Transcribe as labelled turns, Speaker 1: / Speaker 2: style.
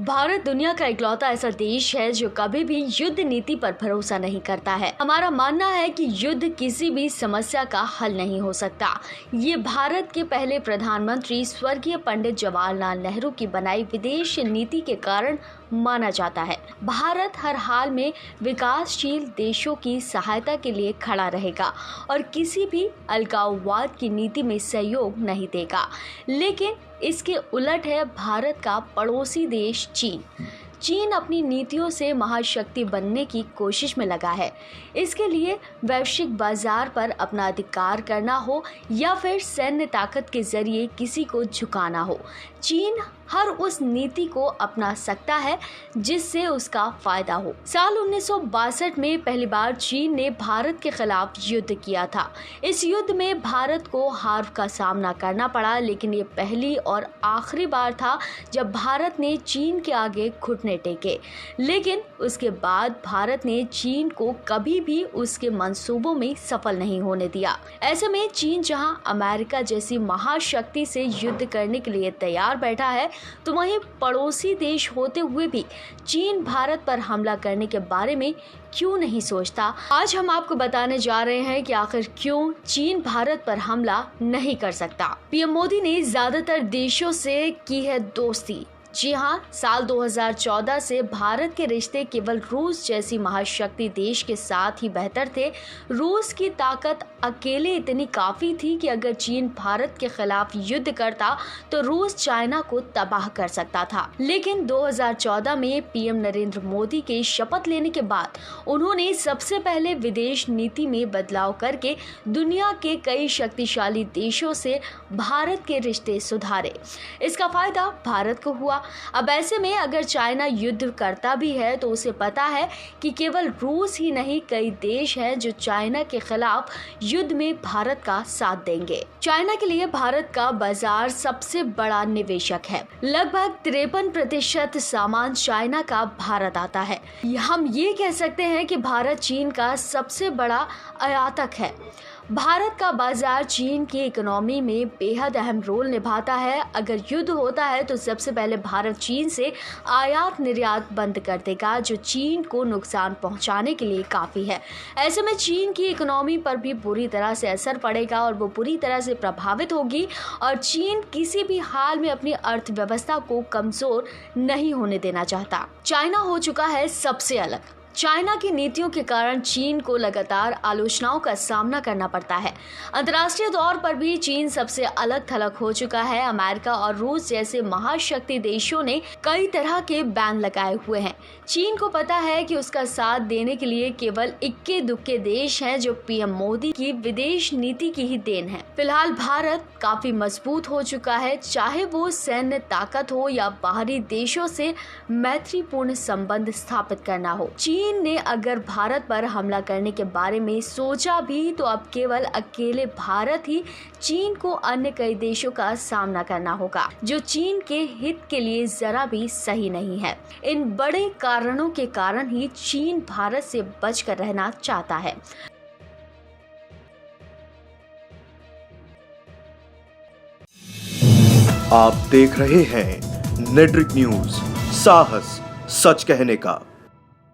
Speaker 1: भारत दुनिया का इकलौता ऐसा देश है जो कभी भी युद्ध नीति पर भरोसा नहीं करता है। हमारा मानना है कि युद्ध किसी भी समस्या का हल नहीं हो सकता। ये भारत के पहले प्रधानमंत्री स्वर्गीय पंडित जवाहरलाल नेहरू की बनाई विदेश नीति के कारण माना जाता है। भारत हर हाल में विकासशील देशों की सहायता के लिए खड़ा रहेगा और किसी भी अलगाववाद की नीति में सहयोग नहीं देगा। लेकिन इसके उलट है भारत का पड़ोसी देश चीन अपनी नीतियों से महाशक्ति बनने की कोशिश में लगा है। इसके लिए वैश्विक बाजार पर अपना अधिकार करना हो या फिर सैन्य ताकत के जरिए किसी को झुकाना हो, चीन हर उस नीति को अपना सकता है जिससे उसका फायदा हो। साल 1962 में पहली बार चीन ने भारत के खिलाफ युद्ध किया था। इस युद्ध में भारत को हार का सामना करना पड़ा, लेकिन ये पहली और आखिरी बार था जब भारत ने चीन के आगे घुटने टेके। लेकिन उसके बाद भारत ने चीन को कभी भी उसके मंसूबों में सफल नहीं होने दिया। ऐसे में चीन जहां अमेरिका जैसी महाशक्ति से युद्ध करने के लिए तैयार बैठा है, तो वहीं पड़ोसी देश होते हुए भी चीन भारत पर हमला करने के बारे में क्यों नहीं सोचता। आज हम आपको बताने जा रहे हैं कि आखिर क्यों चीन भारत पर हमला नहीं कर सकता। पीएम मोदी ने ज्यादातर देशों से की है दोस्ती। जी हाँ, साल 2014 से भारत के रिश्ते केवल रूस जैसी महाशक्ति देश के साथ ही बेहतर थे। रूस की ताकत अकेले इतनी काफ़ी थी कि अगर चीन भारत के खिलाफ युद्ध करता तो रूस चाइना को तबाह कर सकता था। लेकिन 2014 में पीएम नरेंद्र मोदी के शपथ लेने के बाद उन्होंने सबसे पहले विदेश नीति में बदलाव करके दुनिया के कई शक्तिशाली देशों से भारत के रिश्ते सुधारे। इसका फायदा भारत को हुआ। अब ऐसे में अगर चाइना युद्ध करता भी है तो उसे पता है कि केवल रूस ही नहीं, कई देश हैं जो चाइना के खिलाफ युद्ध में भारत का साथ देंगे। चाइना के लिए भारत का बाजार सबसे बड़ा निवेशक है। लगभग 53% सामान चाइना का भारत आता है। हम ये कह सकते हैं कि भारत चीन का सबसे बड़ा आयातक है। भारत का बाजार चीन की इकोनॉमी में बेहद अहम रोल निभाता है। अगर युद्ध होता है तो सबसे पहले भारत चीन से आयात निर्यात बंद कर देगा, जो चीन को नुकसान पहुंचाने के लिए काफ़ी है। ऐसे में चीन की इकोनॉमी पर भी बुरी तरह से असर पड़ेगा और वो बुरी तरह से प्रभावित होगी और चीन किसी भी हाल में अपनी अर्थव्यवस्था को कमज़ोर नहीं होने देना चाहता। चाइना हो चुका है सबसे अलग। चाइना की नीतियों के कारण चीन को लगातार आलोचनाओं का सामना करना पड़ता है। अंतर्राष्ट्रीय तौर पर भी चीन सबसे अलग थलग हो चुका है। अमेरिका और रूस जैसे महाशक्ति देशों ने कई तरह के बैन लगाए हुए हैं। चीन को पता है कि उसका साथ देने के लिए केवल इक्के दुक्के देश हैं, जो पीएम मोदी की विदेश नीति की ही देन है। फिलहाल भारत काफी मजबूत हो चुका है, चाहे वो सैन्य ताकत हो या बाहरी देशों से मैत्रीपूर्ण संबंध स्थापित करना हो। चीन ने अगर भारत पर हमला करने के बारे में सोचा भी तो अब केवल अकेले भारत ही चीन को अन्य कई देशों का सामना करना होगा, जो चीन के हित के लिए जरा भी सही नहीं है। इन बड़े कारणों के कारण ही चीन भारत से बचकर रहना चाहता है।
Speaker 2: आप देख रहे हैं नेट्रिक न्यूज, साहस सच कहने का।